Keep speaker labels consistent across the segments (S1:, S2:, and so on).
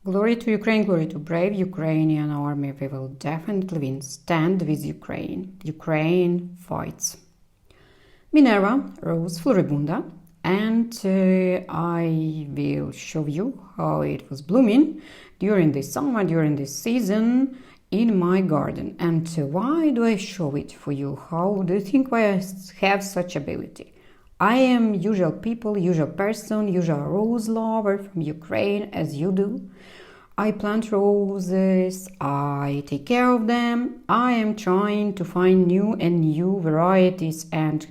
S1: Glory to Ukraine, glory to brave Ukrainian army. We will definitely win. Stand with Ukraine. Ukraine fights. Minerva, rose floribunda, and I will show you how it was blooming during this summer, during this season in my garden. And why do I show it for you? How do you think why I have such ability? I am usual people, usual person, usual rose lover from Ukraine as you do. I plant roses, I take care of them. I am trying to find new and new varieties and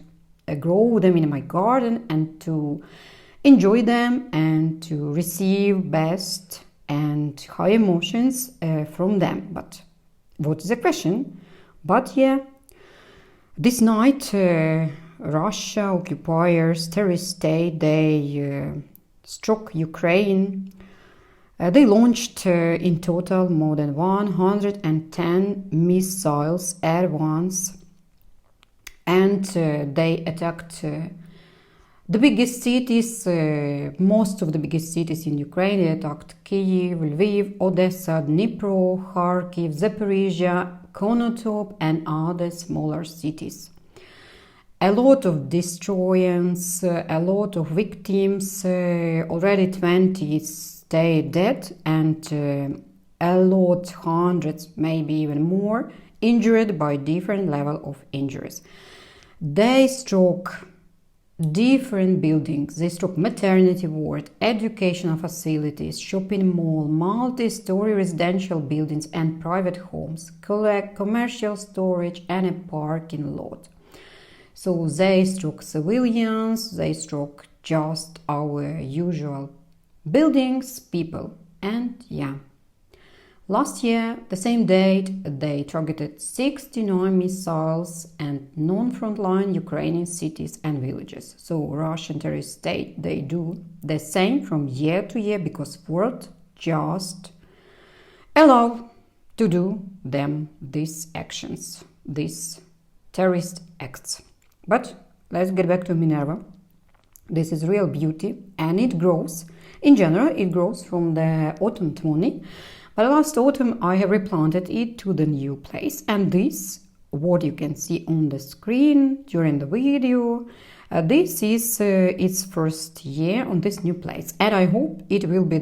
S1: grow them in my garden and to enjoy them and to receive best and high emotions from them. But what is the question? But yeah, this night Russia occupiers, terrorist state, they struck Ukraine. They launched in total more than 110 missiles at once, and they attacked the biggest cities, most of the biggest cities in Ukraine. They attacked Kyiv, Lviv, Odessa, Dnipro, Kharkiv, Zaporizhia, Konotop, and other smaller cities. A lot of destroyers, a lot of victims, already 20 stay dead, and a lot, hundreds, maybe even more, injured by different level of injuries. They struck different buildings. They struck maternity ward, educational facilities, shopping mall, multi-story residential buildings and private homes, commercial storage, and a parking lot. So they struck civilians, they struck just our usual buildings, people, and yeah. Last year, the same date, they targeted 69 missiles and non-frontline Ukrainian cities and villages. So Russian terrorist state, they do the same from year to year because world just allow to do them these actions, these terrorist acts. But let's get back to Minerva. This is real beauty and it grows. In general, it grows from the autumn 20. But last autumn, I have replanted it to the new place. And this, what you can see on the screen during the video, this is its first year on this new place. And I hope it will be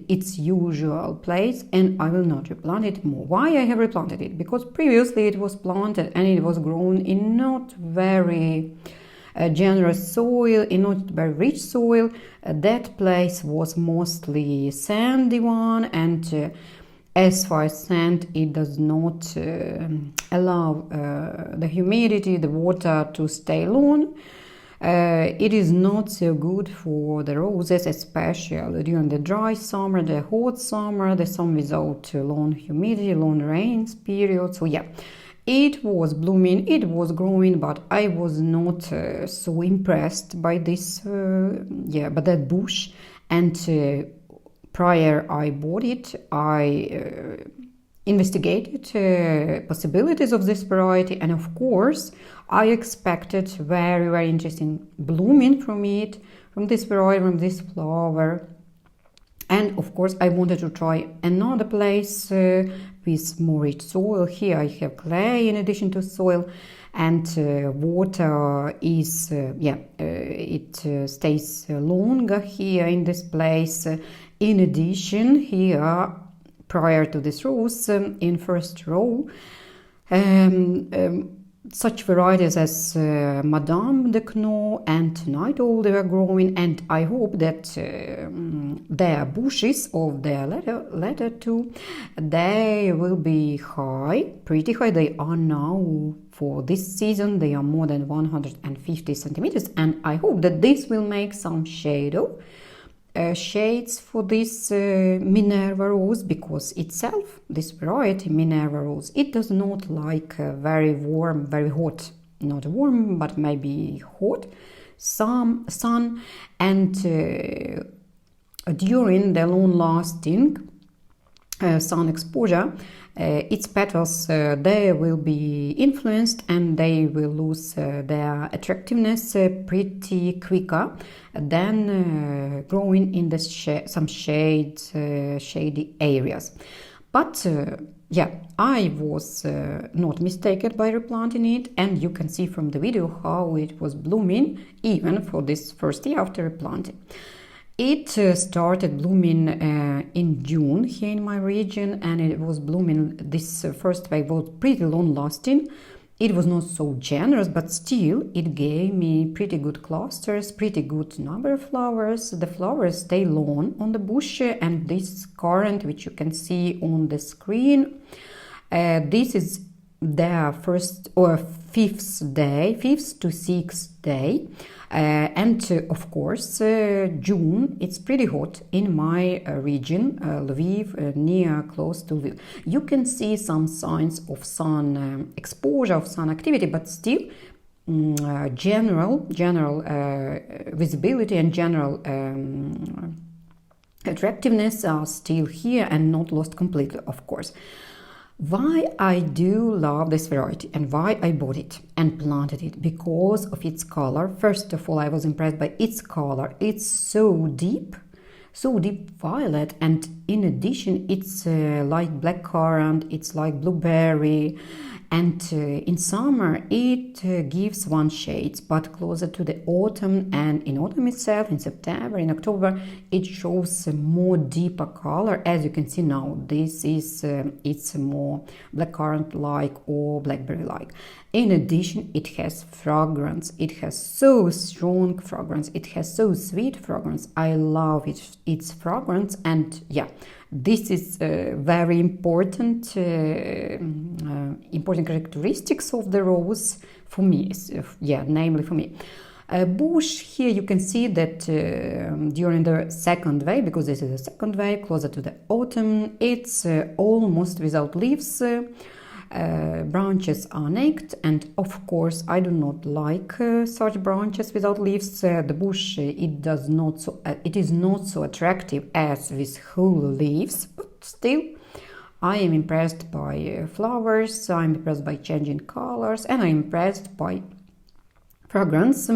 S1: its usual place and I will not replant it more. Why I have replanted it? Because previously it was planted and it was grown in not very generous soil, in not very rich soil. That place was mostly sandy one, and as far as sand, it does not allow the humidity, the water to stay long. It is not so good for the roses, especially during the dry summer, the hot summer, the summer without long humidity, long rains period. So yeah, it was blooming, it was growing, but I was not so impressed by this, but that bush. And prior I bought it, I investigated possibilities of this variety, and of course I expected very, very interesting blooming from it, from this variety, from this flower. And of course I wanted to try another place with more rich soil. Here I have clay in addition to soil, and water is, it stays longer here in this place. In addition, here, prior to this rose, in first row, such varieties as Madame de Knot and Night Owl, they were growing, and I hope that their bushes of their latter two, they will be high, pretty high. They are now, for this season, they are more than 150 centimeters, and I hope that this will make some shadow. Shades for this Minerva rose, because itself, this variety Minerva rose, it does not like very warm, very hot, not warm, but maybe hot, some sun, and during the long lasting sun exposure, its petals they will be influenced and they will lose their attractiveness pretty quicker than growing in the some shady areas. But yeah, I was not mistaken by replanting it, and you can see from the video how it was blooming even for this first year after replanting. It started blooming in June here in my region, and it was blooming. This first wave was pretty long lasting. It was not so generous, but still it gave me pretty good clusters, pretty good number of flowers. The flowers stay long on the bush, and this current, which you can see on the screen, this is their first or fifth to sixth day. And of course, June, it's pretty hot in my region, Lviv, near close to Lviv. You can see some signs of sun exposure, of sun activity, but still general visibility and general attractiveness are still here and not lost completely, of course. Why I do love this variety and why I bought it and planted it? Because of its color. First of all, I was impressed by its color. It's so deep violet, and in addition it's like blackcurrant, it's like blueberry, and in summer it gives one shades, but closer to the autumn, and in autumn itself, in September, in October, it shows a more deeper color. As you can see now, this is it's more blackcurrant like or blackberry like. In addition, it has fragrance. It has so strong fragrance. It has so sweet fragrance. I love its fragrance, and yeah, this is very important important characteristics of the rose for me. Yeah, namely for me. Bush here you can see that during the second wave, because this is the second wave, closer to the autumn, it's almost without leaves. Branches are naked, and of course I do not like such branches without leaves. The bush it is not so attractive as with whole leaves, but still I am impressed by flowers, I'm impressed by changing colors, and I'm impressed by fragrance.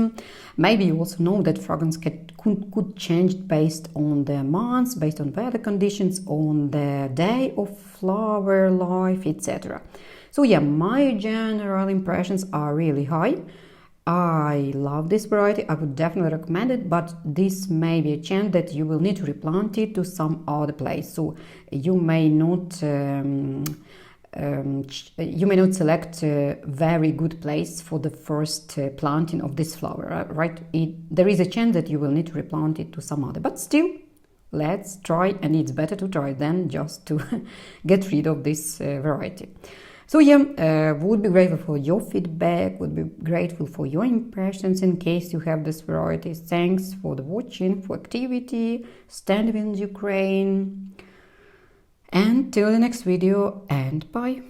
S1: Maybe you also know that fragrance could change based on the months, based on weather conditions, on the day of flower life, etc. So yeah, my general impressions are really high. I love this variety. I would definitely recommend it, but this may be a chance that you will need to replant it to some other place. So you may not select a very good place for the first planting of this flower, right? There is a chance that you will need to replant it to some other, but still, let's try, and it's better to try than just to get rid of this variety. So yeah, would be grateful for your feedback, would be grateful for your impressions in case you have this variety. Thanks for the watching, for activity, stand with Ukraine, and till the next video, and bye.